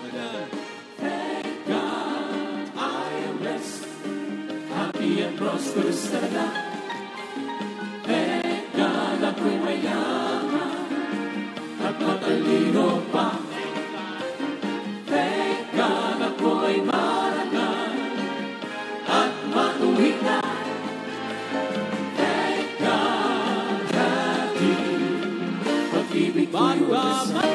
Thank God I am blessed, happy and prosperous talaga. Thank God ako'y mayaman at matalino pa. Thank God ako'y marangal at matuwid na. Thank God dati pag-ibig ko'y wagas na.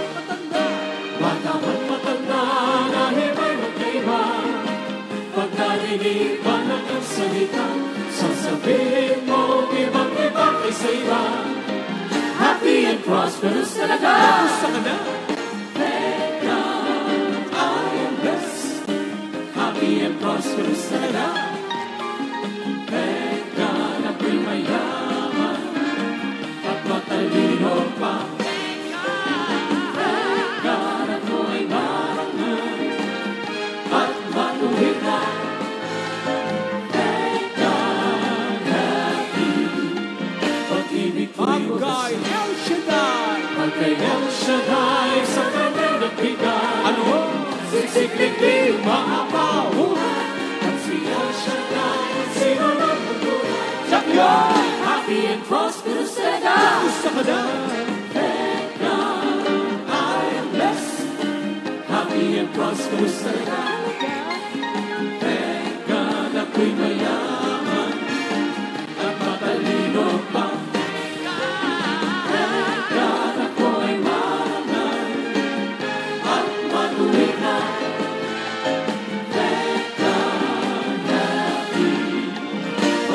Bata man matanda, dahil may magkaiba. Pag narinig ka ng ang salita, sasabihin mo ibang-iba kaysa iba. Happy and prosperous talaga. Thank God I am blessed, happy and prosperous talaga. Thank God ako'y mayaman at matalino pa. Magkay El Shaddai, Magkay El Shaddai sa kanyang nagbigay. Ano? Siksik-likling maapaw. At si El Shaddai, sino nang magulay? Champion! Happy and prosperous talaga. Gusto ka na? Thank God I am blessed, happy and prosperous talaga. Thank God ako'y mayaman at matalino pa.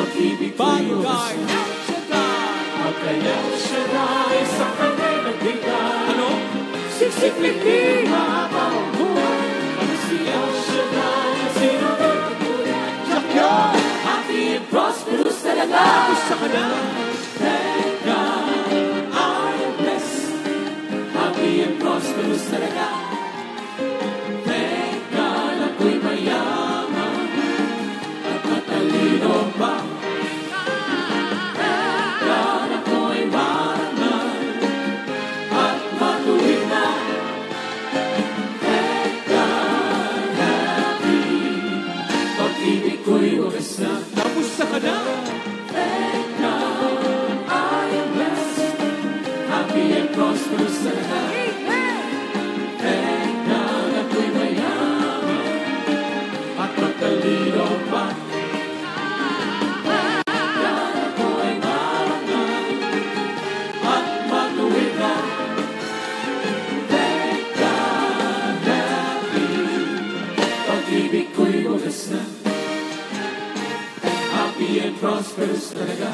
Magkay El Shaddai, Magkay El Shaddai sa kanyang nagbigay. Ano? Siksik-likling maapaw ang buhay. At si El Shaddai, sino nang magulay? Champion! Happy and prosperous talaga. Gusto ka na? Thank God I am blessed, happy and prosperous talaga. Thank God ako'y mayaman at matalino pa. Thank God ako'y marangal at matuwid na. Thank God happy, pag-ibig ko'y wagas na. Kamusta ka na? Thank God I am blessed, happy and prosperous talaga. Thank God ako'y mayaman at matalino pa. Thank God ako'y marangal at matuwid na. Thank God happy, pag-ibig ko'y wagas na. Happy and prosperous talaga.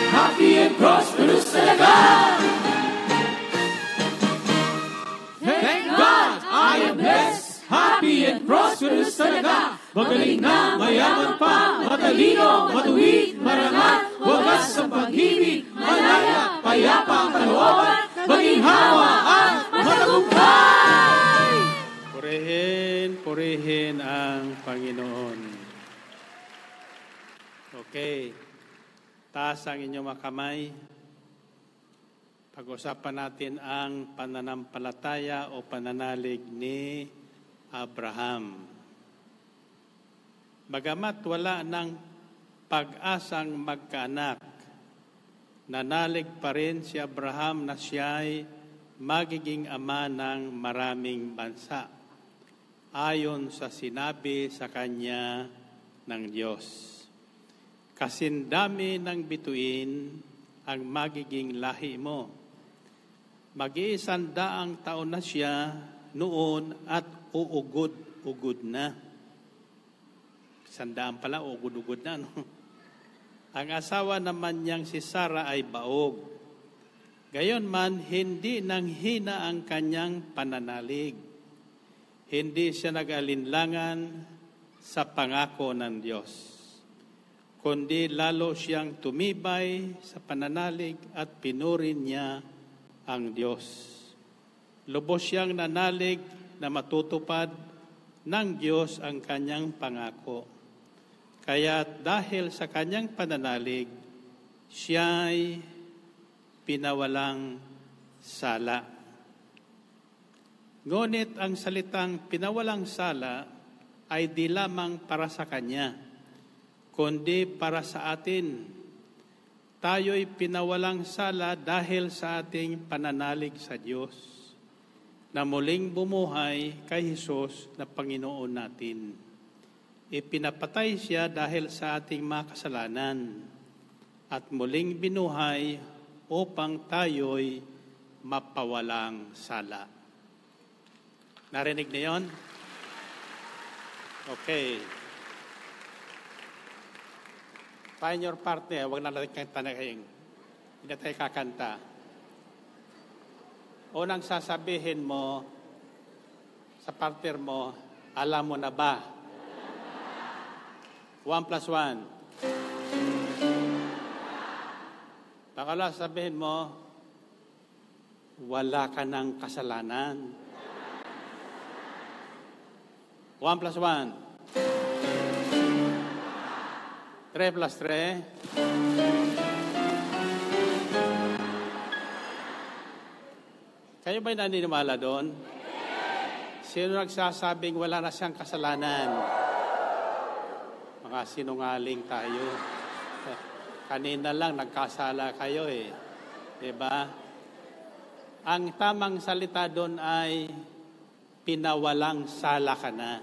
Happy and prosperous talaga. Thank God I am blessed, happy and prosperous talaga. Magaling na, mayaman pa, matalino, matuwid, marangal, wagas ang pag-ibig, malaya, payapa ang kalooban, maginhawa at matagumpay. Purihin ang Panginoon. Okay. Taas ang inyong mga kamay. Pag-usapan natin ang pananampalataya o pananalig ni Abraham. Bagamat wala ng pag-asang magkaanak, nanalig pa rin si Abraham na siya'y magiging ama ng maraming bansa, ayon sa sinabi sa kanya ng Diyos. Kasindami ng bituin ang magiging lahi mo. Mag-iisandaang taon na siya noon at uugod-ugod na. Sandaan pala, uugod-ugod na. No? Ang asawa naman niyang si Sarah ay baog. Gayon man, hindi nanghina ang kanyang pananalig. Hindi siya nag-alinlangan sa pangako ng Diyos, kundi lalo siyang tumibay sa pananalig at pinurin niya ang Diyos. Lubos siyang nanalig na matutupad ng Diyos ang kanyang pangako. Kaya dahil sa kanyang pananalig, siya'y pinawalang sala. Ngunit ang salitang pinawalang sala ay di lamang para sa Kanya, kundi para sa atin. Tayo'y pinawalang sala dahil sa ating pananalig sa Diyos, na muling bumuhay kay Jesus na Panginoon natin. Ipinapatay siya dahil sa ating mga kasalanan at muling binuhay upang tayo'y mapawalang sala. Narinig niyo 'yon? Okay. Find your partner. Huwag na natin kanta na kayong. Hindi na tayo kakanta. Unang sasabihin mo sa partner mo, alam mo na ba? 1 plus 1. Pangalawa, sabihin mo, wala ka ng kasalanan. 1 plus 1. 3 plus 3. Kayo ba'y naniniwala doon? Sino nagsasabing wala na siyang kasalanan? Mga sinungaling tayo. Kanina lang nagkasala kayo eh. Diba? Ang tamang salita doon ay pinawalang sala ka na.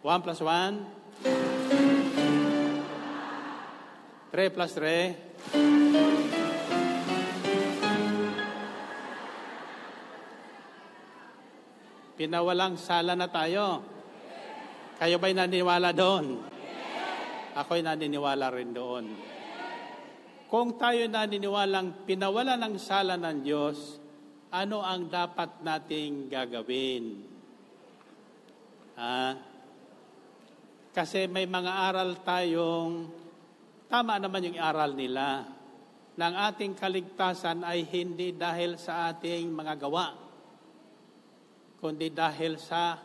1 plus 1. 3 plus 3. Pinawalang sala na tayo. Kayo ba'y naniniwala doon? Ako'y naniniwala rin doon. Kung tayo naniniwalang pinawala ng sala ng Diyos, ano ang dapat nating gagawin? Kasi may mga aral tayong, tama naman yung aral nila, ng ating kaligtasan ay hindi dahil sa ating mga gawa, kundi dahil sa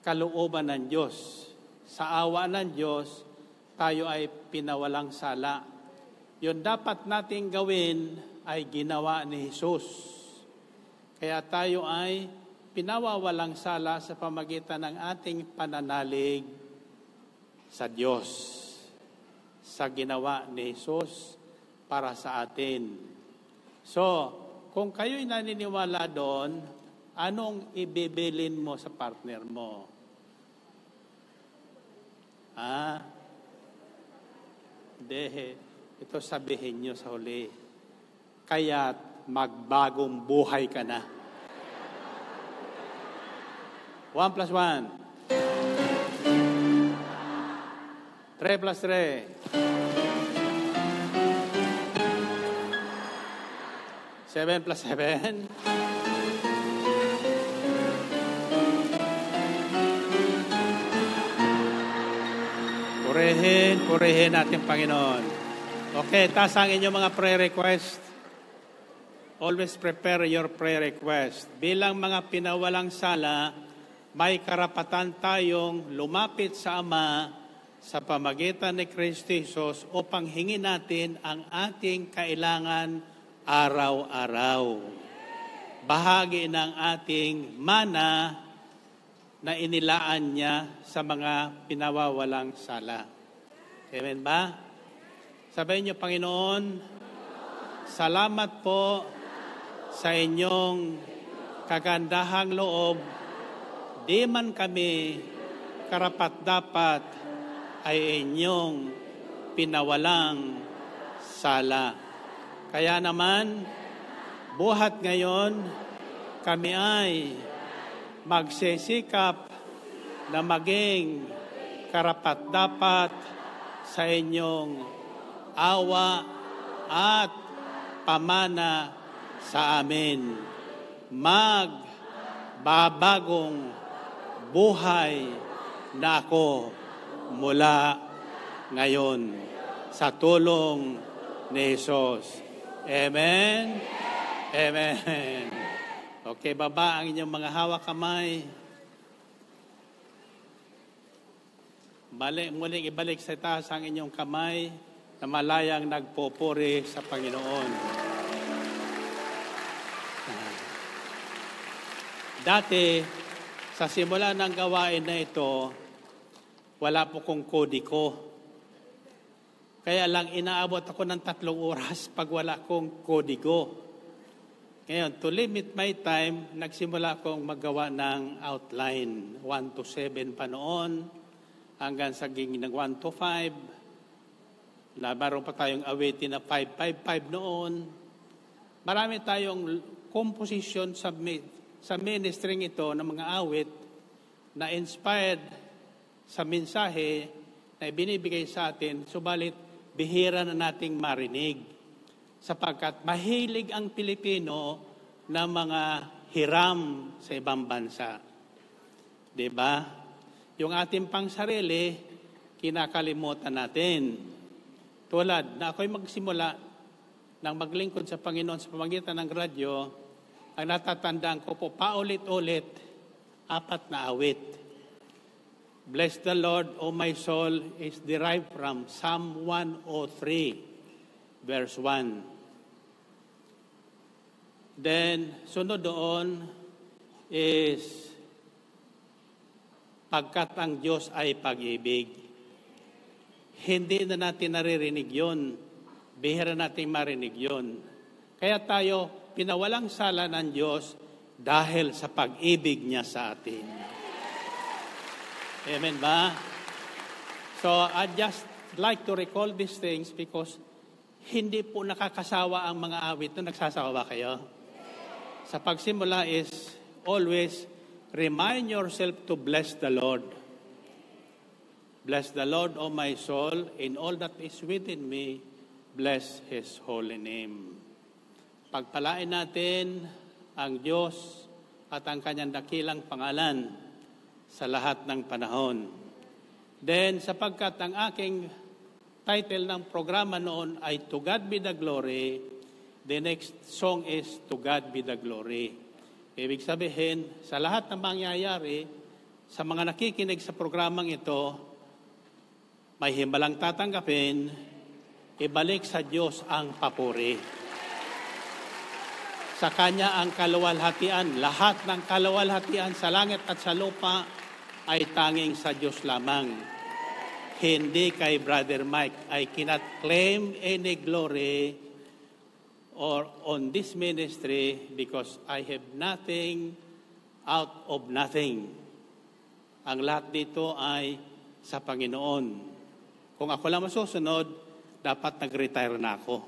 kalooban ng Diyos. Sa awa ng Diyos, tayo ay pinawalang sala. Yun dapat nating gawin ay ginawa ni Jesus. Kaya tayo ay pinawawalang sala sa pamagitan ng ating pananalig sa Diyos, sa ginawa ni Jesus para sa atin. So, kung kayo'y naniniwala doon, anong ibibilin mo sa partner mo? Ito sabihin nyo sa huli. Kaya't magbagong buhay ka na. 1 plus 1. 3 plus 3. 7 plus 7. Purihin natin, Panginoon. Okay, taas ang inyong mga prayer request. Always prepare your prayer request. Bilang mga pinawalang sala, may karapatan tayong lumapit sa Ama sa pamagitan ni Kristo Jesus upang hingin natin ang ating kailangan araw-araw. Bahagi ng ating mana na inilaan niya sa mga pinawawalang sala. Amen ba? Sabihin niyo, Panginoon, salamat po sa inyong kagandahang loob. Di man kami karapat-dapat ay inyong pinawalang sala. Kaya naman, buhat ngayon, kami ay magsisikap na maging karapat-dapat sa inyong awa at pamana sa amin. Magbabagong buhay na ako mula ngayon sa tulong ni Jesus. Amen? Amen. Okay, baba ang inyong mga hawak kamay. Muling ibalik sa taas ang inyong kamay na malayang nagpupuri sa Panginoon. Dati, sa simula ng gawain na ito, wala po kong kodiko. Kaya lang inaabot ako ng 3 oras pag wala kong kodigo. Ngayon, to limit my time, nagsimula akong maggawa ng outline. 1 to 7 pa noon, hanggang sa ng 1 to 5. Meron pa tayong awitin na 5-5-5 noon. Marami tayong composition sa ministry ito ng mga awit na inspired sa mensahe na ibinibigay sa atin, subalit bihira na nating marinig sapagkat mahilig ang Pilipino na mga hiram sa ibang bansa. Diba? Yung ating pangsarili, kinakalimutan natin. Tulad na ako'y magsimula ng maglingkod sa Panginoon sa pamamagitan ng radyo, ang natatandaan ko po, paulit-ulit, 4 na awit. Bless the Lord, O my soul, is derived from Psalm 103, verse 1. Then, sunod doon is, pagkat ang Diyos ay pag-ibig. Hindi na natin naririnig yun. Bihira natin marinig yun. Kaya tayo, pinawalang sala ng Diyos dahil sa pag-ibig niya sa atin. Amen ba? So, I'd just like to recall these things because hindi po nakakasawa ang mga awit. No, nagsasawa ba kayo? Sa pagsimula is always remind yourself to bless the Lord. Bless the Lord, O my soul, in all that is within me, bless His holy name. Pagpalain natin ang Diyos at ang Kanyang dakilang pangalan sa lahat ng panahon. Then, sapagkat ang aking title ng programa noon ay To God Be the Glory, the next song is To God Be the Glory. Ibig sabihin, sa lahat ng mangyayari, sa mga nakikinig sa programang ito, may himbalang tatanggapin, ibalik sa Diyos ang papuri. Sa Kanya ang kaluwalhatian, lahat ng kaluwalhatian sa langit at sa lupa ay tanging sa Diyos lamang. Hindi kay Brother Mike. I cannot claim any glory or on this ministry because I have nothing out of nothing. Ang lahat dito ay sa Panginoon. Kung ako lang masusunod, dapat nag-retire na ako.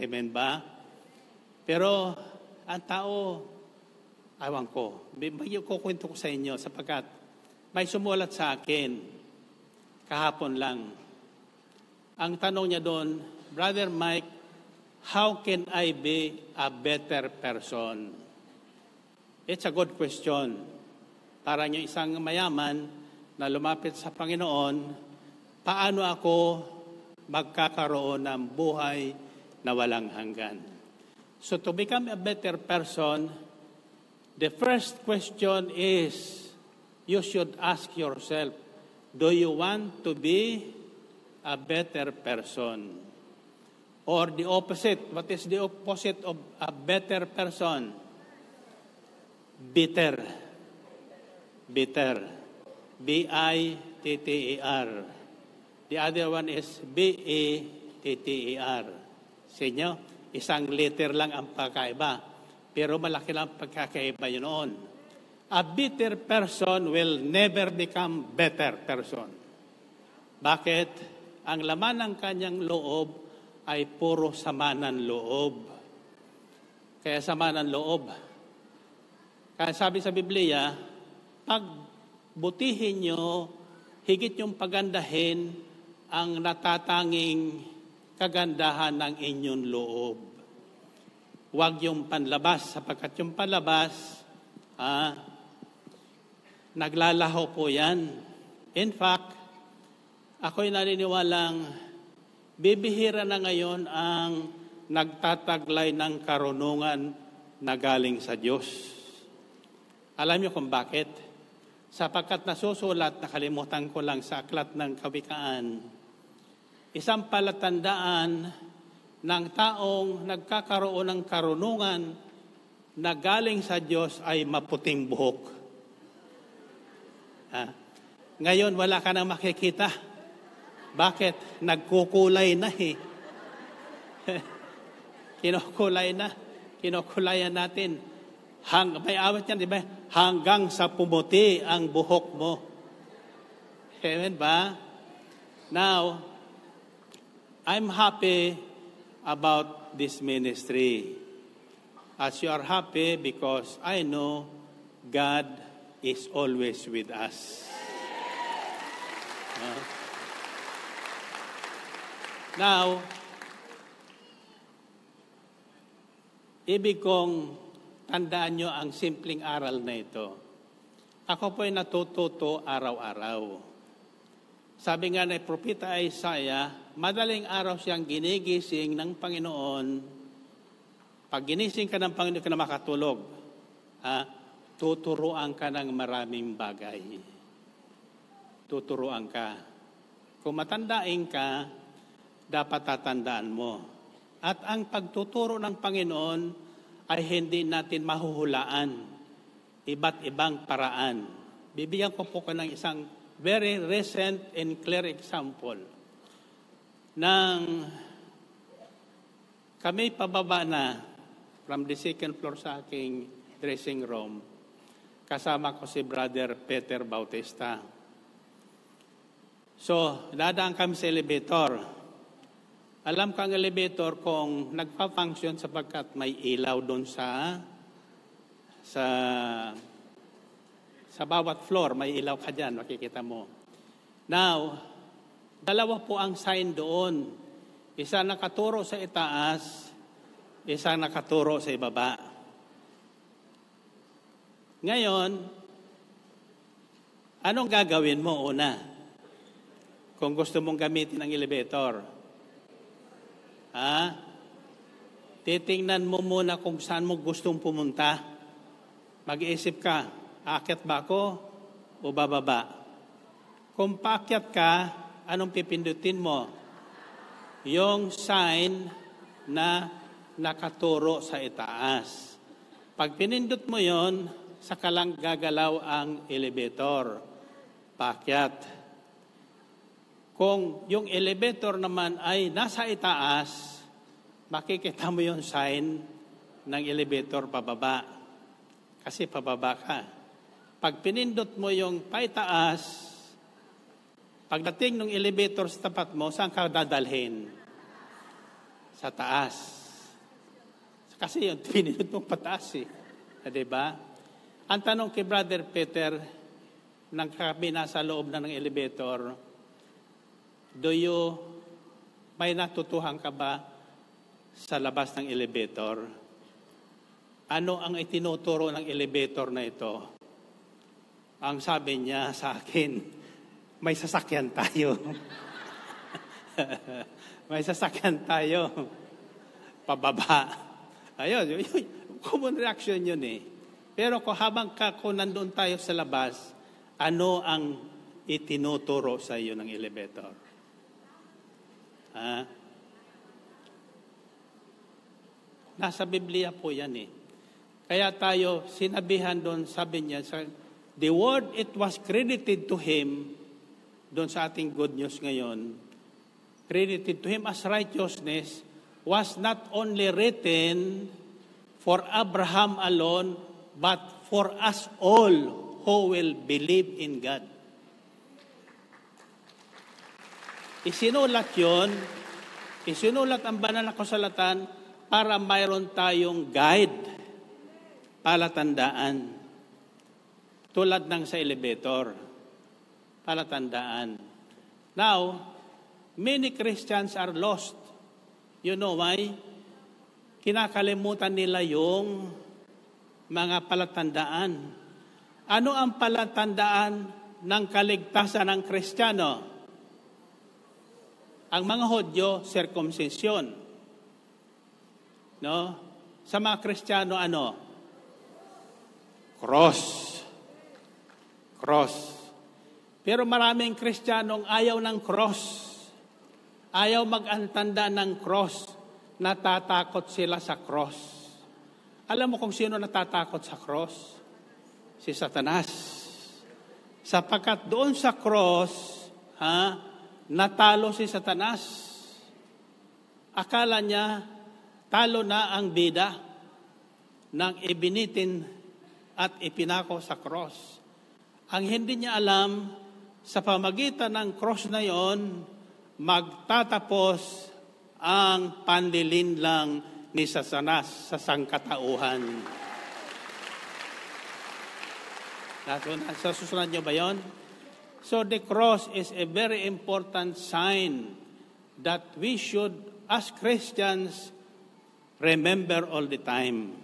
Amen ba? Pero ang tao, awan ko, may kukwento ko sa inyo sapagkat may sumulat sa akin kahapon lang. Ang tanong niya doon, Brother Mike, how can I be a better person? It's a good question. Parang yung isang mayaman na lumapit sa Panginoon, paano ako magkakaroon ng buhay na walang hanggan? So to become a better person, the first question is, you should ask yourself, do you want to be a better person? Or the opposite, what is the opposite of a better person? Bitter. Bitter. B-I-T-T-E-R. The other one is B-A-T-T-E-R. Sa inyo, isang letter lang ang pagkaiba. Pero malaki lang pagkakaiba yun noon. A bitter person will never become better person. Bakit? Ang laman ng kanyang loob ay puro sama ng loob. Kaya sama ng loob. Kaya sabi sa Biblia, pagbutihin nyo, higit yung pagandahin ang natatanging kagandahan ng inyong loob. Huwag yung panlabas, sapagkat yung panlabas, naglalaho po yan. In fact, ako'y naniniwalang bibihira na ngayon ang nagtataglay ng karunungan na galing sa Diyos. Alam niyo kung bakit? Sapagkat nasusulat, nakalimutan ko lang sa aklat ng Kawikaan, isang palatandaan ng taong nagkakaroon ng karunungan na galing sa Diyos ay maputing buhok. Ngayon, wala ka nang makikita. Bakit? Nagkukulay na eh. Kinukulayan natin. May awat yan, di ba? Hanggang sa pumuti ang buhok mo. Amen ba? Now, I'm happy about this ministry. As you are happy because I know God is always with us. Now, ibig kong tandaan nyo ang simpleng aral na ito. Ako po ay natututo araw-araw. Sabi nga na Propeta Isaiah, madaling araw siyang ginigising ng Panginoon. Pag ginising ka ng Panginoon ka na makatulog, tuturuan ka ng maraming bagay. Tuturuan ka. Kung matandain ka, dapat tatandaan mo. At ang pagtuturo ng Panginoon ay hindi natin mahuhulaan. Iba't ibang paraan. Bibigyan ko po ng isang very recent and clear example. Nang kami pababa na from the second floor sa aking dressing room, kasama ko si Brother Peter Bautista. So, dadaan kami sa elevator. Alam ko ang elevator kung nagpa-function sapagkat may ilaw doon sa bawat floor, may ilaw ka dyan, makikita mo. Now, dalawa po ang sign doon. Isa nakaturo sa itaas, isa nakaturo sa ibaba. Ngayon, anong gagawin mo una? Kung gusto mong gamitin ang elevator. Titingnan mo muna kung saan mo gustong pumunta. Mag-iisip ka, aakyat ba ako o bababa? Kung paakyat ka, anong pipindutin mo? Yung sign na nakaturo sa itaas. Pag pinindot mo yon, saka lang gagalaw ang elevator. Paakyat. Kung yung elevator naman ay nasa itaas, makikita mo yung sign ng elevator pababa. Kasi pababa ka. Pag pinindot mo yung paitaas, pagdating ng elevator sa tapat mo, saan ka dadalhin? Sa taas. Kasi yung pinindot mo pataas eh. Diba? Ang tanong kay Brother Peter, nang kami nasa loob na ng elevator, may natutuhan ka ba sa labas ng elevator? Ano ang itinuturo ng elevator na ito? Ang sabi niya sa akin, may sasakyan tayo. May sasakyan tayo. Pababa. Ayun, common reaction yun eh. Pero kung nandun tayo sa labas, ano ang itinuturo sa iyo ng elevator? Nasa Biblia po yan eh. Kaya tayo, sinabihan doon, sabi niya, the word it was credited to him, doon sa ating good news ngayon, credited to him as righteousness, was not only written for Abraham alone, but for us all who will believe in God. Isinulat yon, isinulat ang banal na kasulatan para mayroon tayong guide, palatandaan. Tulad ng sa elevator, palatandaan. Now, many Christians are lost. You know why? Kinakalimutan nila yung mga palatandaan. Ano ang palatandaan ng kaligtasan ng Kristiyano? Ang mga Hudyo, circumcision. No? Sa mga Kristiyano, ano? Cross. Pero maraming Kristiyanong ayaw ng cross. Ayaw mag-antanda ng cross. Natatakot sila sa cross. Alam mo kung sino natatakot sa cross? Si Satanas. Sapagkat doon sa cross, natalo si Satanas. Akala niya, talo na ang bida nang ibinitin at ipinako sa cross. Ang hindi niya alam, sa pamagitan ng cross na yon, magtatapos ang panlilinlang ni Satanas sa sangkatauhan. Sa susunod nyo ba yun? So the cross is a very important sign that we should, as Christians, remember all the time.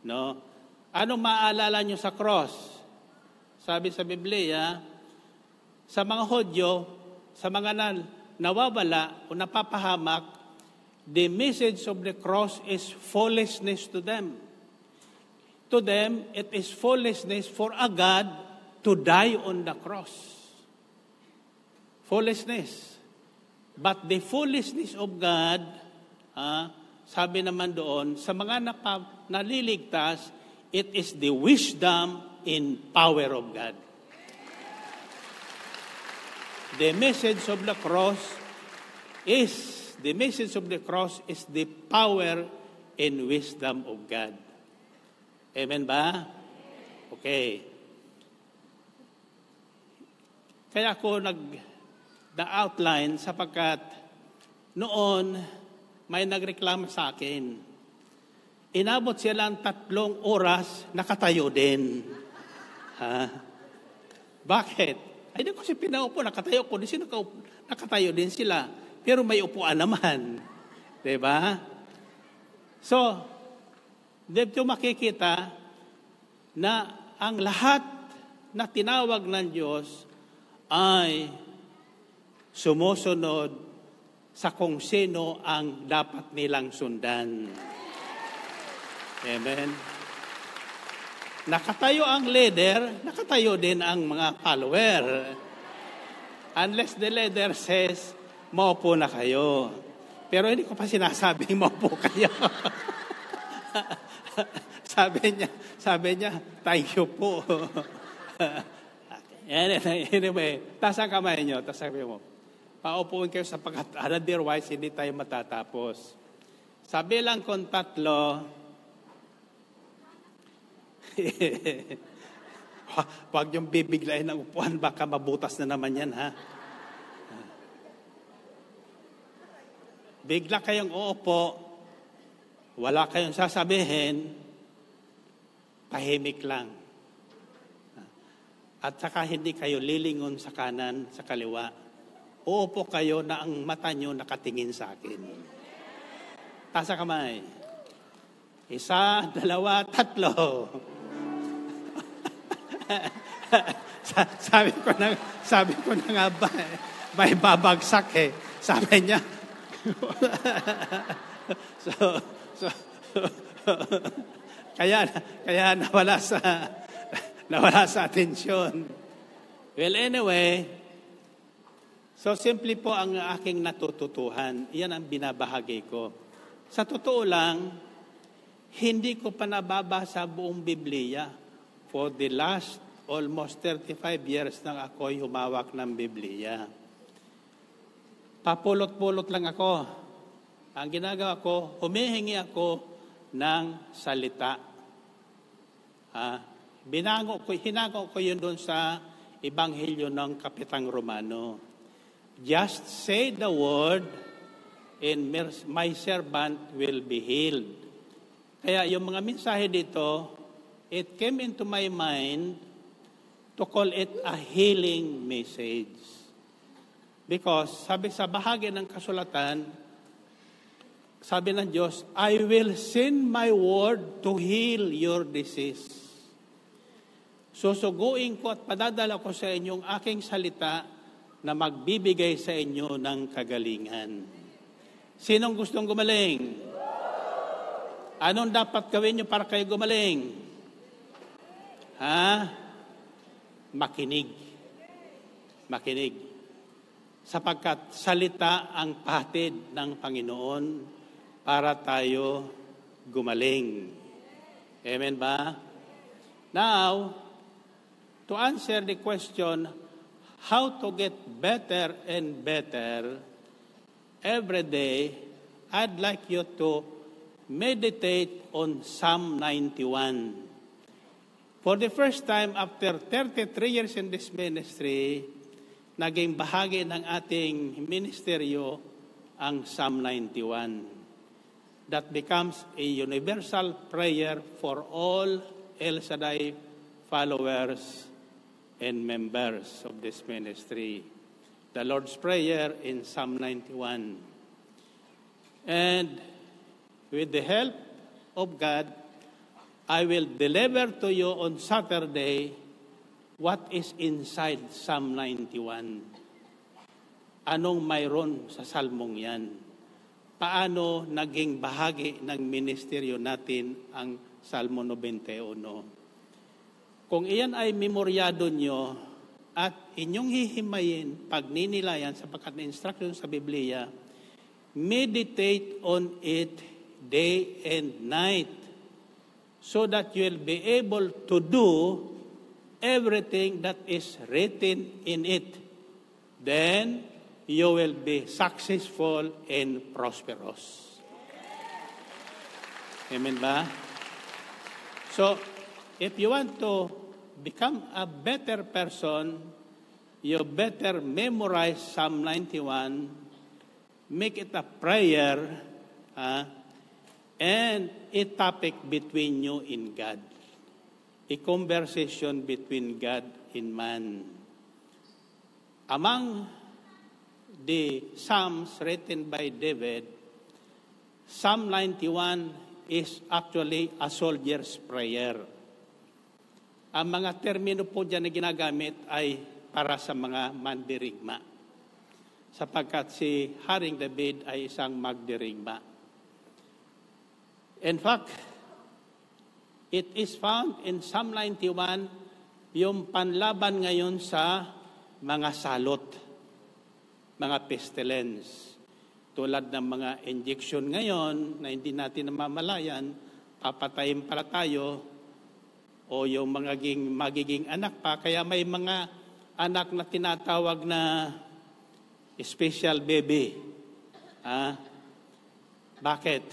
No? Ano maalala nyo sa cross? Sabi sa Biblia, sa mga Hudyo, sa mga nawawala o napapahamak, the message of the cross is foolishness to them. To them, it is foolishness for a God to die on the cross. Foolishness. But the foolishness of God, sabi naman doon, sa mga naliligtas, it is the wisdom and power of God. The message of the cross is the power and wisdom of God. Amen ba? Okay. Kaya ako outline sapagkat noon may nagreklamo sa akin. Inabot sila ng 3 oras, nakatayo din. Bakit? Ay, di ko si pinaupo, nakatayo ko. Di sino nakatayo din sila. Pero may upuan naman. Diba? So, dito makikita na ang lahat na tinawag ng Diyos ay sumusunod sa kung sino ang dapat nilang sundan. Amen. Nakatayo ang leader, nakatayo din ang mga follower. Unless the leader says, maupo na kayo. Pero hindi ko pa sinasabing maupo kayo. Sabi niya, thank you po. Anyway, taas ang kamay niyo, taas sabi mo, paupuin kayo sapagkat otherwise hindi tayo matatapos. Sabi lang kung 3, huwag yung bibiglayin ng upuan, baka mabutas na naman yan, ha? Bigla kayong uupo, wala kayong sasabihin, tahimik lang. At saka hindi kayo lilingon sa kanan, sa kaliwa. Uupo kayo na ang mata nyo nakatingin sa akin. Taas ang kamay. 1, 2, 3. sabi ko na nga ba, may babagsak eh. Sabi niya, so kaya nawala sa atensyon. Well, anyway, so simply po ang aking natututuhan, iyan ang binabahagi ko. Sa totoo lang, hindi ko pa nababasa buong Biblia. For the last almost 35 years nang ako'y humawak ng Biblia. Papulot-pulot lang ako. Ang ginagawa ko, humihingi ako ng salita. Hinago ko yun doon sa Ebanghelyo ng Kapitang Romano. Just say the word and my servant will be healed. Kaya yung mga mensahe dito, it came into my mind to call it a healing message. Because sabi sa bahagi ng kasulatan, sabi ng Diyos, I will send my word to heal your disease. Susuguin ko at padadala ko sa inyong aking salita na magbibigay sa inyo ng kagalingan. Sinong gustong gumaling? Anong dapat gawin nyo para kayo gumaling? Makinig. Sapagkat salita ang patid ng Panginoon para tayo gumaling. Amen ba? Now, to answer the question, how to get better and better every day, I'd like you to meditate on Psalm 91. For the first time after 33 years in this ministry, naging bahagi ng ating ministeryo ang Psalm 91. That becomes a universal prayer for all El Shaddai followers and members of this ministry. The Lord's Prayer in Psalm 91. And with the help of God, I will deliver to you on Saturday what is inside Psalm 91. Anong mayroon sa salmong yan? Paano naging bahagi ng ministeryo natin ang Salmo 91? Kung iyan ay memoryado nyo at inyong hihimayin, pagninilayan sapagkat na instruction sa Biblia, meditate on it day and night so that you will be able to do everything that is written in it. Then you will be successful and prosperous. Amen ba? So, if you want to become a better person, you better memorize Psalm 91, make it a prayer, and a topic between you and God. A conversation between God and man. Among the Psalms written by David, Psalm 91 is actually a soldier's prayer. Ang mga termino po dyan na ginagamit ay para sa mga mandirigma. Sapagkat si Haring David ay isang magdirigma. In fact, it is found in Psalm 91 yung panlaban ngayon sa mga salot, mga pestilence. Tulad ng mga injection ngayon na hindi natin namamalayan, papatayin pala tayo, o yung magiging anak pa. Kaya may mga anak na tinatawag na special baby. Bakit?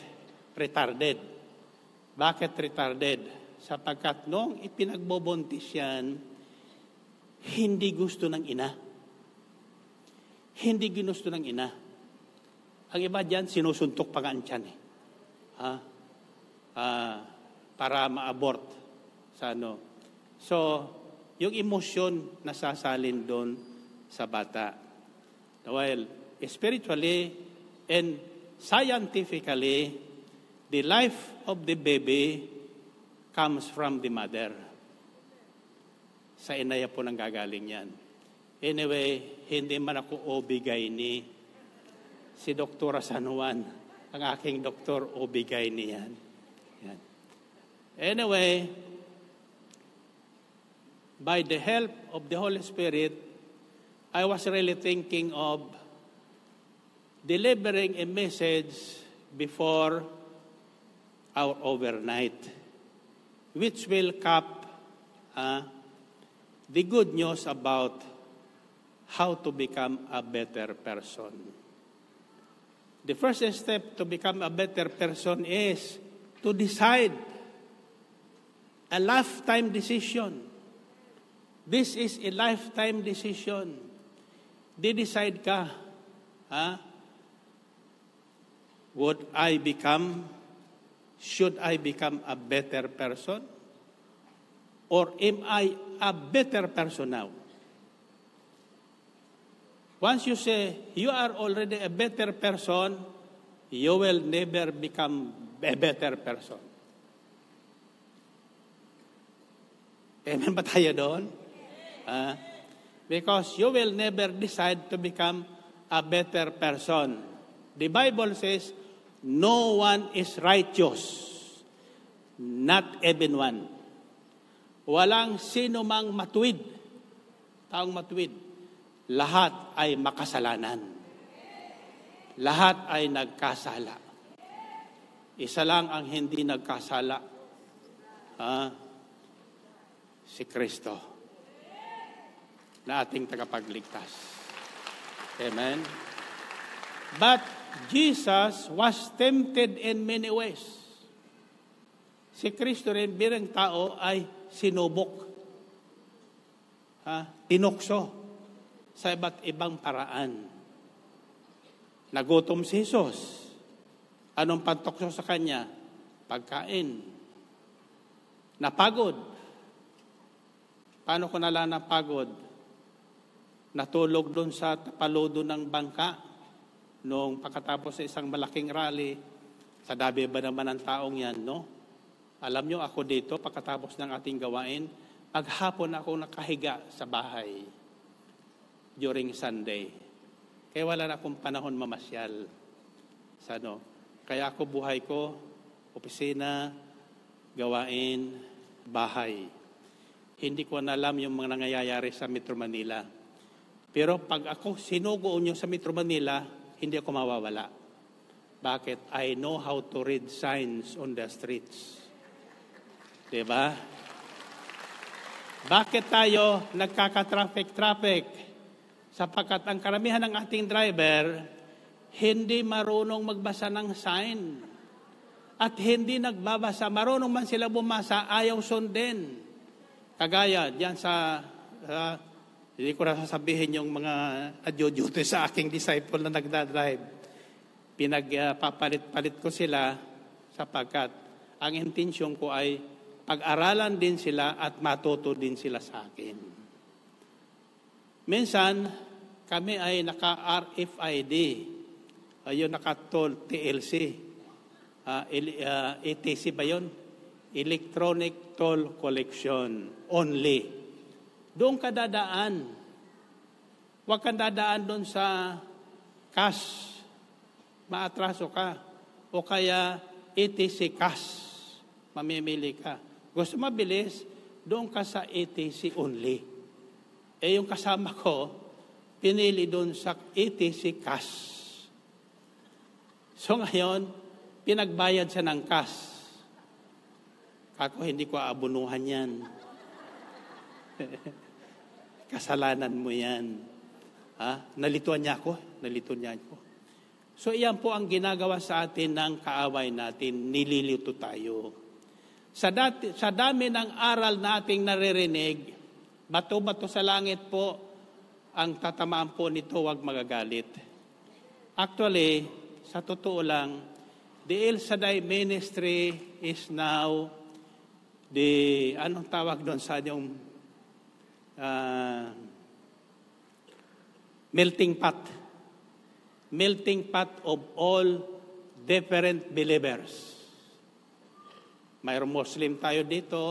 Retarded. Bakit retarded? Sapagkat noong ipinagbobuntis yan, hindi gusto ng ina. Hindi ginusto ng ina. Ang iba dyan, sinusuntok pa nga ang tiyan. Para ma-abort sa ano. So, yung emosyon nasasalin doon sa bata. Well, spiritually and scientifically, the life of the baby comes from the mother. Sa inaya po nang gagaling yan. Anyway, hindi man ako OB-GYN. Si Dr. San Juan, ang aking doktor, OB-GYN yan. Yan. Anyway, by the help of the Holy Spirit, I was really thinking of delivering a message before our overnight, which will cap the good news about how to become a better person. The first step to become a better person is to decide a lifetime decision. This is a lifetime decision. Di-decide ka, should I become a better person? Or am I a better person now? Once you say you are already a better person, you will never become a better person. Amen ba tayo doon? Because you will never decide to become a better person. The Bible says, no one is righteous, not even one. Walang sino mang matuwid, taong matuwid. Lahat ay makasalanan. Lahat ay nagkasala. Isa lang ang hindi nagkasala. Si Kristo na ating tagapagligtas. Amen? But Jesus was tempted in many ways. Si Kristo rin bilang tao ay sinubok. Tinukso sa iba't ibang paraan. Nagutom si Jesus. Anong pantokso sa kanya? Pagkain. Napagod. Paano ko nala napagod? Natulog doon sa paludo ng bangka noong pagkatapos sa isang malaking rally. Sa dabi ba naman ng taong yan, no? Alam nyo, ako dito, pagkatapos ng ating gawain, maghapon ako nakahiga sa bahay during Sunday. Kaya wala na akong panahon mamasyal. Kaya ako buhay ko, opisina, gawain, bahay. Hindi ko na alam yung mga nangyayari sa Metro Manila. Pero pag ako sinugoon nyo sa Metro Manila, hindi ako mawawala. Bakit? I know how to read signs on the streets. Diba? Bakit tayo nagkaka-traffic? Sapagkat ang karamihan ng ating driver, hindi marunong magbasa ng sign. At hindi nagbabasa. Marunong man sila bumasa, ayaw sundin. Kagaya, diyan hindi ko na sasabihin yung mga adjudyute sa aking disciple na nagdadrive. Pinagpapalit-palit ko sila sapagkat ang intensyon ko ay pag-aralan din sila at matuto din sila sa akin. Minsan, kami ay naka-RFID. Ayun, naka-toll TLC. ETC ba yun? Electronic Toll Collection only. Doon ka dadaan. Huwag kang dadaan doon sa cash. Maatraso ka. O kaya ETC cash. Mamimili ka. Gusto mabilis, doon ka sa ETC only. Yung kasama ko, pinili doon sa ETC cash. So ngayon, pinagbayad siya ng cash. Ako, hindi ko aabunuhan yan. Kasalanan mo yan. Nalituan niya ako. So, iyan po ang ginagawa sa atin ng kaaway natin. Nililito tayo. Sa dami ng aral na ating naririnig, bato-bato sa langit po, ang tatamaan po nito, huwag magagalit. Actually, sa totoo lang, the El Shaddai Ministry is now anong tawag doon sa yung melting pot of all different believers. Mayroong Muslim tayo dito,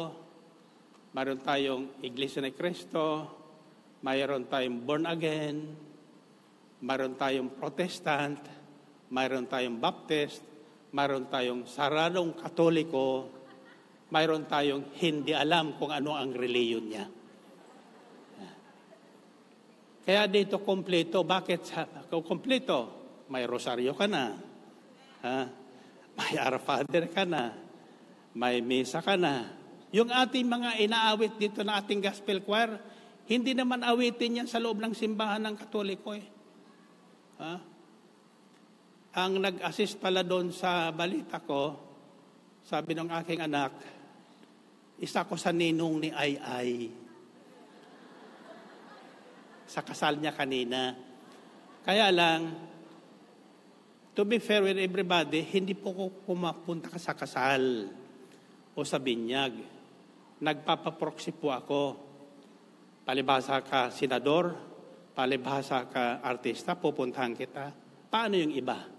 mayroon tayong Iglesia ni Cristo, mayroon tayong born again, mayroon tayong Protestant, mayroon tayong Baptist, mayroon tayong saradong Katoliko, mayroon tayong hindi alam kung ano ang reliyon niya. Kaya dito kompleto. Bakit kompleto? May rosaryo ka na. May Our Father ka na. May misa ka na. Yung ating mga inaawit dito na ating gospel choir, hindi naman awitin yan sa loob ng simbahan ng Katoliko. Ang nag-assist pala doon sa balita ko, sabi ng aking anak, isa ko sa ninong ni Ay. Sa kasal niya kanina. Kaya lang, to be fair with everybody, hindi po ko pumapunta ka sa kasal o sa binyag. Nagpapaproxy po ako. Palibhasa ka senador, palibhasa ka artista, pupuntahan kita. Paano yung iba?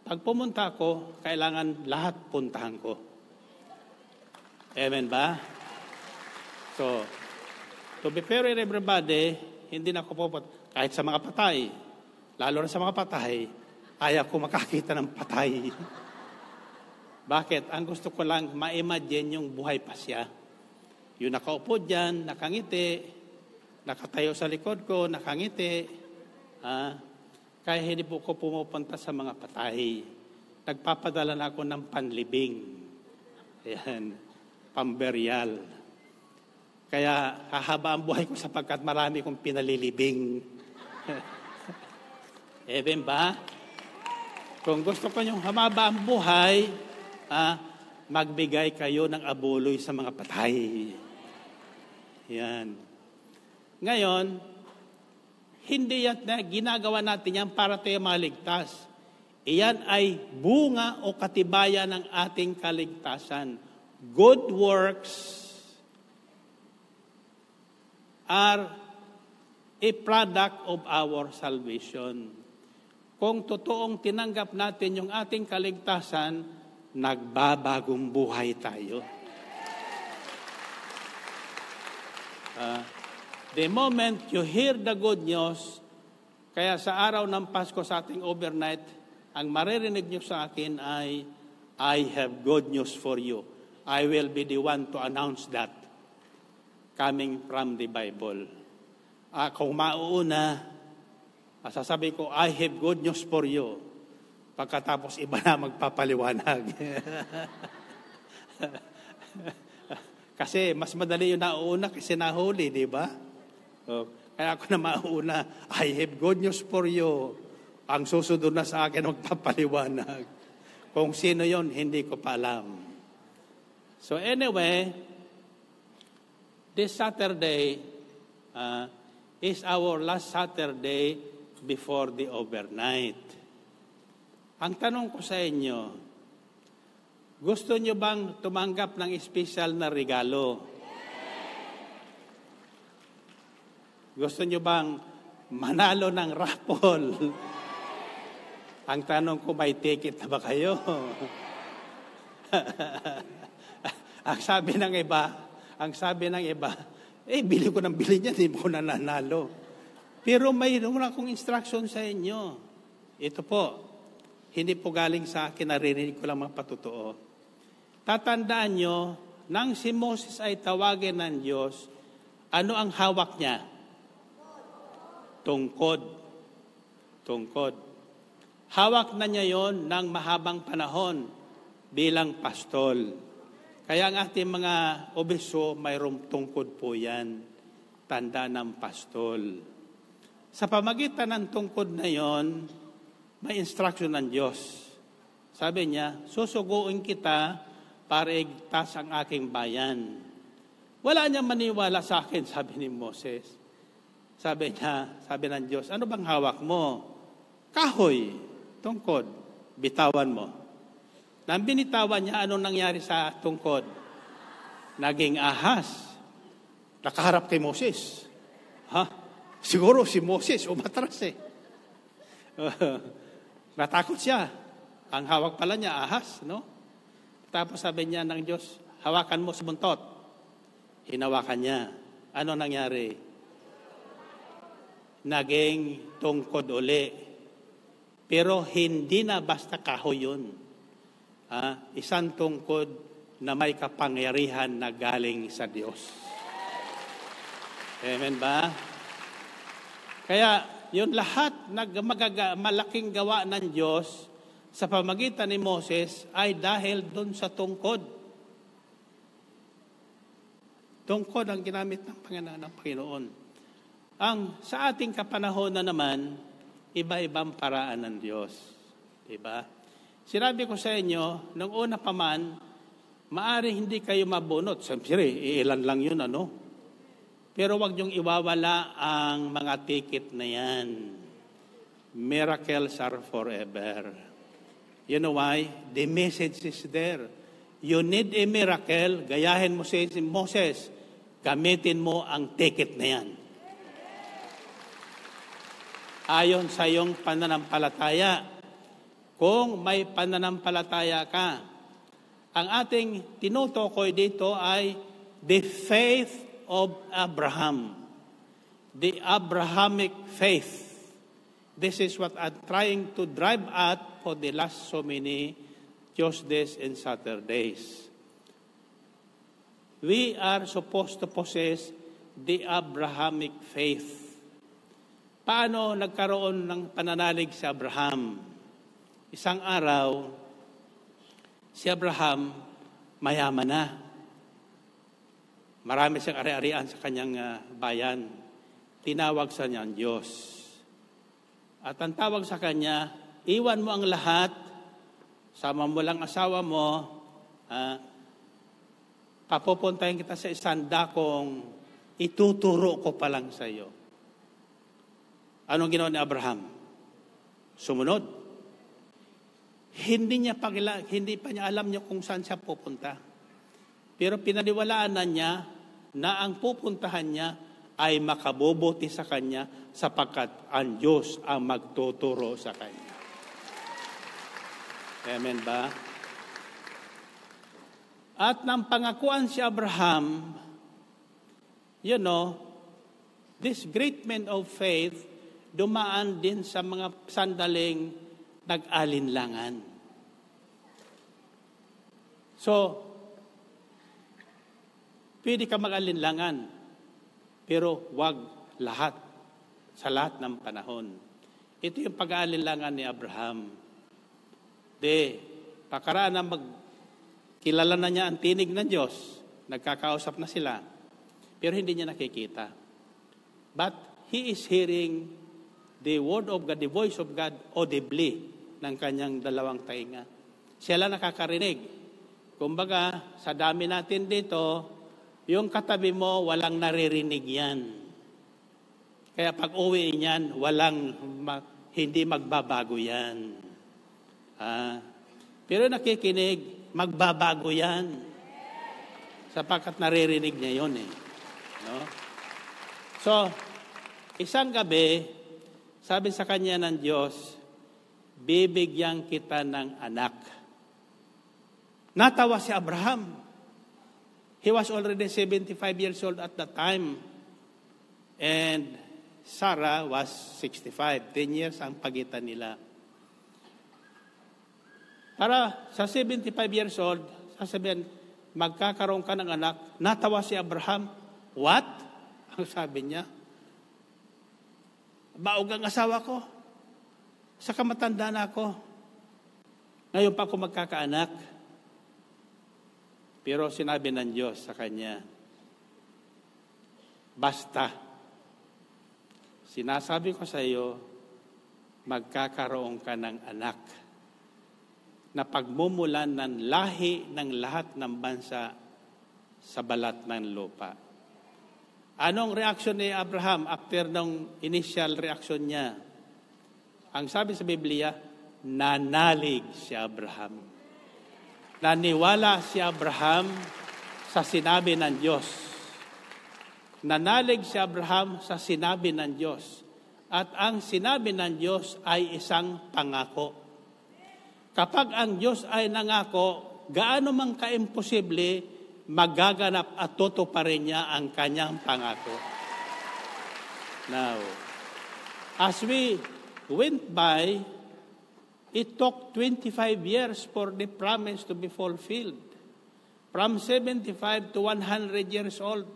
Pag pumunta ako, kailangan lahat puntahan ko. Amen ba? So, to be fair with everybody, hindi na ako pupunta. Kahit sa mga patay, lalo na sa mga patay, ayaw ko makakita ng patay. Bakit? Ang gusto ko lang ma-imagine yung buhay pa siya. Yung nakaupo dyan, nakangiti, nakatayo sa likod ko, nakangiti. Kaya hindi po ko pumupunta sa mga patay. Nagpapadala na ako ng panlibing. Ayan. pamberial. Kaya hahaba ang buhay ko sapagkat marami kong pinalilibing. Even ba? Kung gusto ko yung humaba ang buhay, magbigay kayo ng abuloy sa mga patay. Yan. Ngayon, hindi yan na ginagawa natin yan para tayo maligtas. Iyan ay bunga o katibayan ng ating kaligtasan. Good works are a product of our salvation. Kung totoong tinanggap natin yung ating kaligtasan, nagbabagong buhay tayo. The moment you hear the good news, kaya sa araw ng Pasko sa ating overnight, ang maririnig niyo sa akin ay, I have good news for you. I will be the one to announce that. Coming from the Bible. Kung mauuna, sasabi ko, I have good news for you. Pagkatapos iba na magpapaliwanag. Kasi mas madali yung nauuna kasi nahuli, di ba? Kaya ako na mauuna, I have good news for you. Ang susunod na sa akin magpapaliwanag. Kung sino yon, hindi ko pa alam. So anyway, this Saturday is our last Saturday before the overnight. Ang tanong ko sa inyo, gusto nyo bang tumanggap ng espesyal na regalo? Gusto nyo bang manalo ng raffle? Ang tanong ko, may ticket na ba kayo? Ang sabi ng iba, bili ko ng bili niya, hindi mo ko nananalo. Pero mayroon akong instruction sa inyo. Ito po, hindi po galing sa akin, naririnig ko lang mga patotoo. Tatandaan nyo, nang si Moses ay tawagin ng Diyos, ano ang hawak niya? Tungkod. Hawak na niya yon ng mahabang panahon bilang pastol. Kaya ang ating mga obeso, mayroong tungkod po yan. Tanda ng pastol. Sa pamagitan ng tungkod na yon, may instruction ng Diyos. Sabi niya, susuguin kita para igtas ang aking bayan. Wala niya maniwala sa akin, sabi ni Moses. Sabi ng Diyos, ano bang hawak mo? Kahoy, tungkod, bitawan mo. Nang binitawan niya, anong nangyari sa tungkod? Naging ahas. Nakaharap kay Moses. Siguro si Moses, umatras eh. Natakot siya. Ang hawak pala niya, ahas, no? Tapos sabi niya ng Diyos, hawakan mo sa buntot. Hinawakan niya. Ano nangyari? Naging tungkod uli. Pero hindi na basta kahoy yun. Isang tungkod na may kapangyarihan na galing sa Diyos. Amen ba? Kaya yun lahat malaking gawa ng Diyos sa pamagitan ni Moses ay dahil doon sa tungkod. Tungkod ang ginamit ng Panginoon. Sa ating kapanahon na naman, iba-ibang paraan ng Diyos. Diba? Sinabi ko sa inyo, nung una pa man, maaari hindi kayo mabunot. Siyempre, ilan lang yun, ano? Pero wag niyong iwawala ang mga ticket na yan. Miracles are forever. You know why? The message is there. You need a miracle, gayahin mo si Moses, gamitin mo ang ticket na yan. Ayon sa iyong pananampalataya. Kung may pananampalataya ka, ang ating tinutukoy dito ay the faith of Abraham. The Abrahamic faith. This is what I'm trying to drive at for the last so many Tuesdays and Saturdays. We are supposed to possess the Abrahamic faith. Paano nagkaroon ng pananalig si Abraham? Isang araw, si Abraham mayaman na. Marami siyang ari-arian sa kanyang bayan. Tinawag sa niya ang Diyos. At ang tawag sa kanya, iwan mo ang lahat, sama mo lang asawa mo, papupuntahin kita sa isang dakong ituturo ko pa lang sa iyo. Anong ginawa ni Abraham? Sumunod. Hindi pa niya alam niya kung saan siya pupunta. Pero pinaniwalaan na niya na ang pupuntahan niya ay makabubuti sa kanya sapagkat ang Diyos ang magtuturo sa kanya. Amen ba? At nang pangakuan si Abraham, this great man of faith dumaan din sa mga sandaling nag-alinlangan. So, pwede ka mag-alinlangan, pero wag lahat, sa lahat ng panahon. Ito yung pag-aalinlangan ni Abraham. Pakaraan na kilala na niya ang tinig ng Diyos, nagkakausap na sila, pero hindi niya nakikita. But he is hearing the word of God, the voice of God, audibly ng kanyang dalawang tainga. Siya lang nakakarinig. Kumbaga, sa dami natin dito, yung katabi mo, walang naririnig yan. Kaya pag uwi niyan, hindi magbabago yan. Pero nakikinig, magbabago yan. Sapagkat naririnig niya yun eh. No? So, isang gabi, sabi sa kanya ng Diyos, bibigyan kita ng anak. Natawa si Abraham. He was already 75 years old at that time. And Sarah was 65. 10 years ang pagitan nila. Para sa 75 years old, sasabihin, magkakaroon ka ng anak. Natawa si Abraham. What? Ang sabi niya, baog ang asawa ko. Saka matanda na ako. Ngayon pa ako magkakaanak. Pero sinabi ng Diyos sa kanya, basta, sinasabi ko sa iyo, magkakaroon ka ng anak na pagmumulan ng lahi ng lahat ng bansa sa balat ng lupa. Anong reaksyon ni Abraham after ng initial reaksyon niya? Ang sabi sa Biblia, nanalig si Abraham. Naniwala si Abraham sa sinabi ng Diyos. Nanalig si Abraham sa sinabi ng Diyos. At ang sinabi ng Diyos ay isang pangako. Kapag ang Diyos ay nangako, gaano man ka-imposible, magaganap at tutuparin niya ang kanyang pangako. Now, as we went by, it took 25 years for the promise to be fulfilled. From 75 to 100 years old.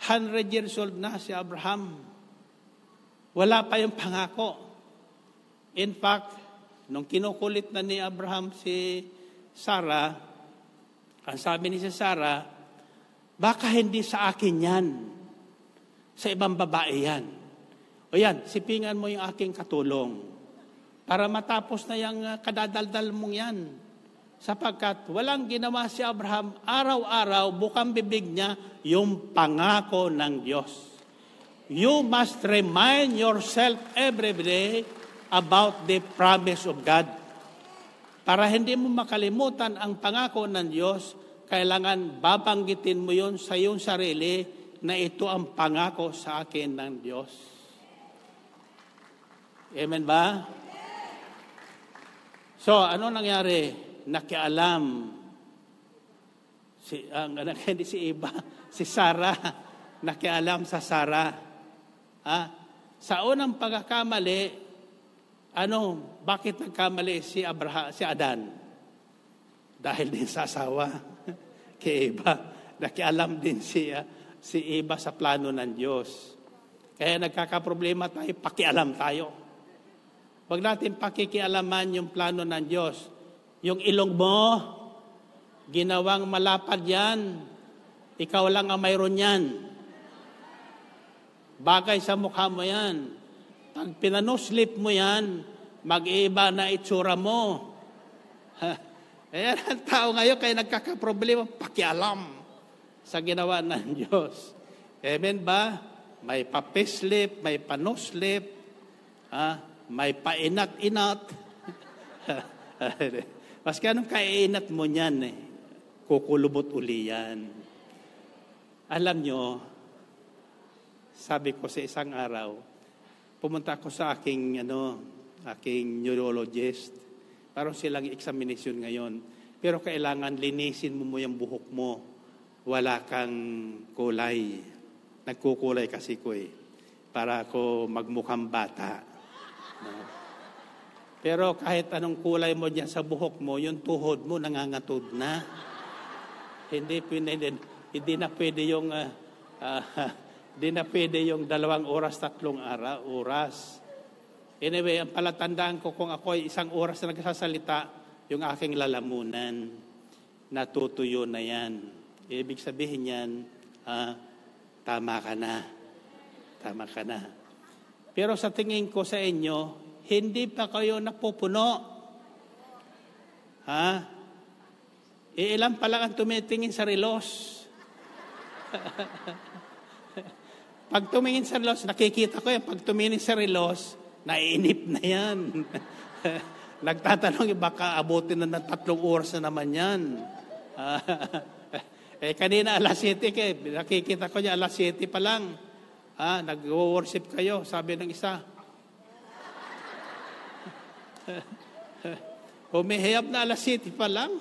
100 years old na si Abraham. Wala pa yung pangako. In fact, nung kinukulit na ni Abraham si Sarah, ang sabi ni si Sarah, baka hindi sa akin yan. Sa ibang babae yan. O yan, sipingan mo yung aking katulong. Para matapos na yung kadadaldal mong yan. Sapagkat walang ginawa si Abraham, araw-araw, bukang bibig niya, yung pangako ng Diyos. You must remind yourself every day about the promise of God. Para hindi mo makalimutan ang pangako ng Diyos, kailangan babanggitin mo yon sa iyong sarili na ito ang pangako sa akin ng Diyos. Amen ba? So, ano nangyari? Nakialam hindi si Eva, si Sarah, nakialam sa Sarah. Sa unang pagkakamali, bakit nagkamali si Adan? Dahil din sa asawa kay Eva. Nakialam din si Eva sa plano ng Diyos. Kaya nagkakaproblema tayo, pakialam tayo. Huwag natin pakikialaman yung plano ng Diyos. Yung ilong mo, ginawang malapad yan. Ikaw lang ang mayroon yan. Bagay sa mukha mo yan. Pag pinanuslip mo yan, mag-iiba na itsura mo. Ayan ang tao ngayon kaya nagkakaproblema, pakialam sa ginawa ng Diyos. Amen ba? May papislip, may panuslip, may painat-inat. Maski anong kainat mo niyan, kukulubot uli yan. Alam nyo, sabi ko sa isang araw, pumunta ako sa aking neurologist. Parang silang examination ngayon. Pero kailangan linisin mo yung buhok mo. Wala kang kulay. Nagkukulay kasi ko para ako magmukhang bata. No? Pero kahit anong kulay mo dyan sa buhok mo, yung tuhod mo nangangatod na. Hindi na pwede yung 2 oras, 3 oras. Anyway, ang palatandaan ko kung ako ay 1 oras na nagsasalita, yung aking lalamunan, natutuyo na yan. Ibig sabihin yan, tama ka na. Tama ka na. Pero sa tingin ko sa inyo, hindi pa kayo napupuno. Ilan pa lang ang tumitingin sa relos. Pag tumingin sa relos, nakikita ko yan. Pag tumingin sa relos, naiinip na yan. Nagtatanong, baka abutin na ng 3 oras na naman yan. Kanina alas 7, nakikita ko niya alas 7 pa lang. Nag-worship kayo, sabi ng isa. Humihiyap na alas 7 pa lang.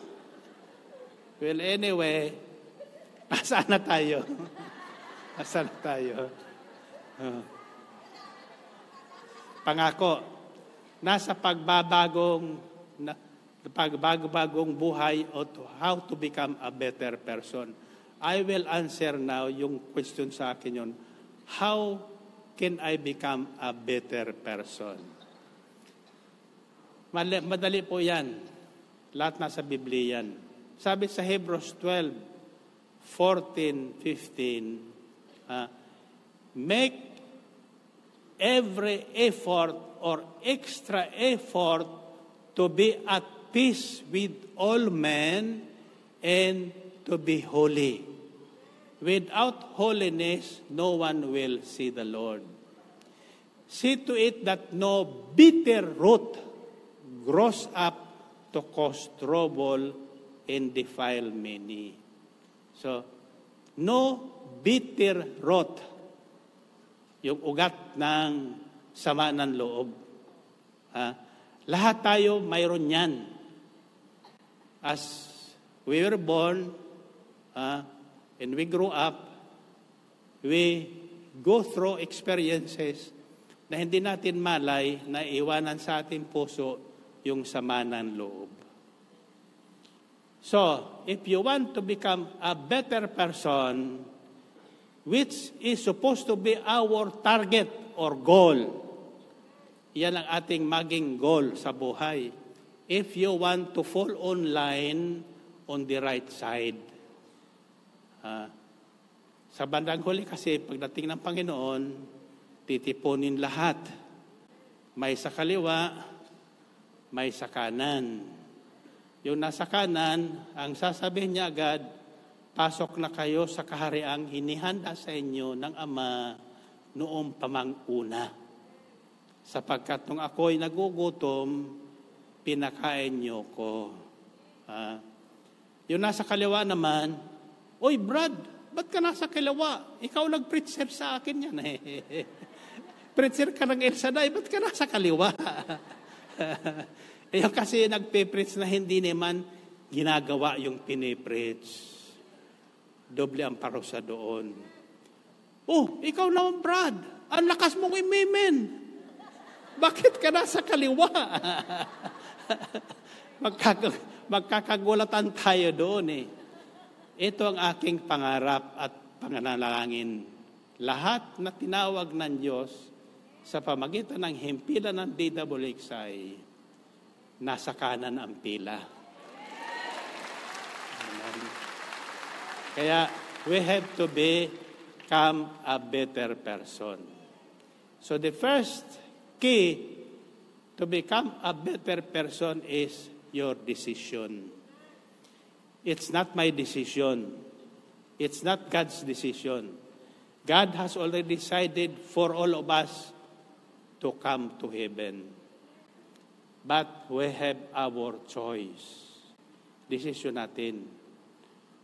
Well, anyway, asaan na tayo? Asaan na tayo? Pangako, nasa pagbabagong buhay o how to become a better person. I will answer now yung question sa akin yun. How can I become a better person? Madali po yan. Lahat nasa Biblia yan. Sabi sa Hebrews 12:14-15, make every effort or extra effort to be at peace with all men and to be holy. Without holiness, no one will see the Lord. See to it that no bitter root grows up to cause trouble and defile many. So, no bitter root. Yung ugat ng sama ng loob. Lahat tayo mayroon yan. As we were born, and we grow up, we go through experiences na hindi natin malay na iwanan sa ating puso yung sama ng loob. So, if you want to become a better person, which is supposed to be our target or goal, yan ang ating maging goal sa buhay. If you want to fall on line on the right side. Sa bandang huli kasi, pagdating ng Panginoon, titipunin lahat. May sa kaliwa, may sa kanan. Yung nasa kanan, ang sasabihin niya agad, pasok na kayo sa kahariang hinihanda sa inyo ng Ama noong pamanguna. Sapagkat nung ako'y nagugutom, pinakain niyo ko. Yung nasa kaliwa naman, Oy Brad, ba't ka nasa kaliwa? Ikaw nag-preacher sa akin yan. Preacher ka ng El Shaddai, ba't ka nasa kaliwa? Yung kasi nagpe-preach na hindi naman ginagawa yung pinipreach. Doble ang parusa doon. Oh, ikaw naman Brad, ang lakas mong imimen. Bakit ka nasa kaliwa? Magkakagulatan tayo doon Ito ang aking pangarap at panganalangin. Lahat na tinawag ng Diyos sa pamagitan ng himpilan ng DWXI, nasa kanan ang pila. Amen. Kaya we have to become a better person. So the first key to become a better person is your decision. It's not my decision. It's not God's decision. God has already decided for all of us to come to heaven. But we have our choice. Decision natin.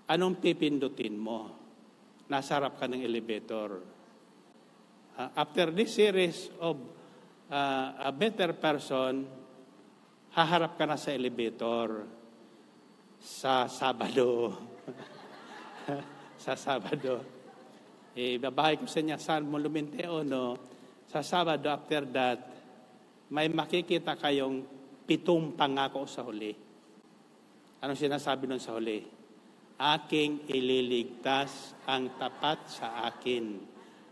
Anong pipindutin mo? Nasa harap ka ng elevator. After this series of a better person, haharap ka na sa elevator sa Sabado. Sa Sabado. Babahay ko sa inyo, Salmo 21, sa Sabado after that, may makikita kayong 7 pangako sa huli. Anong sinasabi nun sa huli? Aking ililigtas ang tapat sa akin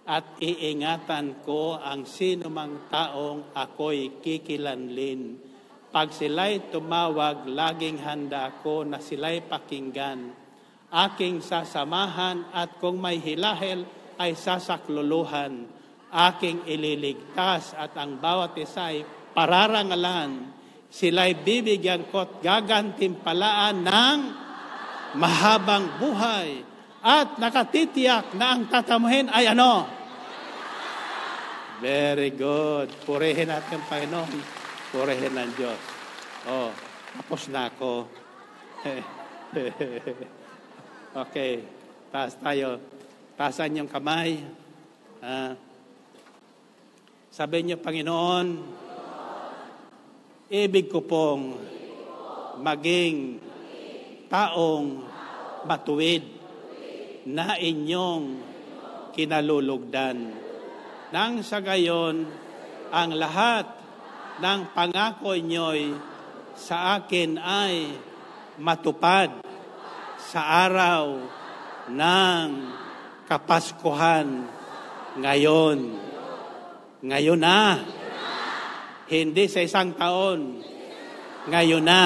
at iingatan ko ang sinumang taong ako'y kikilanlin. Pag sila'y tumawag, laging handa ako na sila'y pakinggan. Aking sasamahan at kung may hilahel ay sasakluluhan. Aking ililigtas at ang bawat isa'y pararangalan. Sila'y bibigyan ko't gagantimpalaan ng mahabang buhay. At nakatitiyak na ang tatamuhin ay ano? Very good. Purihin natin, Panginoon. Purihin ng Diyos. Oh, tapos na ako. Okay. Taas tayo. Taasan yung kamay. Sabi niyo, Panginoon, ibig ko pong maging taong matuwid na inyong kinalulugdan. Nang sa gayon, ang lahat ng pangako inyo'y sa akin ay matupad sa araw ng Kapaskuhan ngayon. Ngayon na. Hindi sa isang taon. Ngayon na.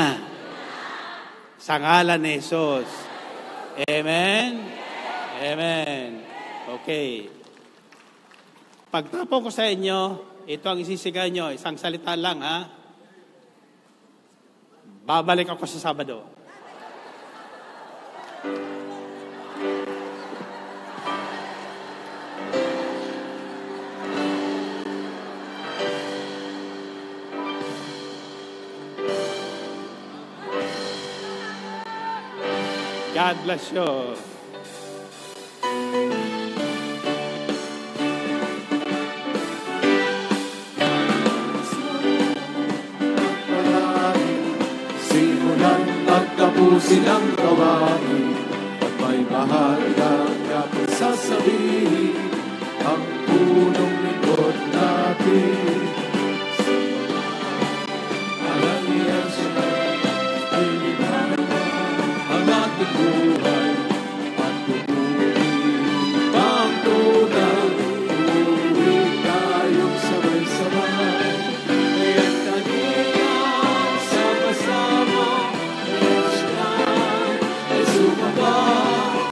Sa ngalan ni Jesus. Amen. Amen. Okay. Pagtapos ko sa inyo, ito ang isisigaw nyo. Isang salita lang, ha? Babalik ako sa Sabado. God bless you. Tapusin ang gawain at may mahalagang dapat sasabihin ang punong lingkod natin.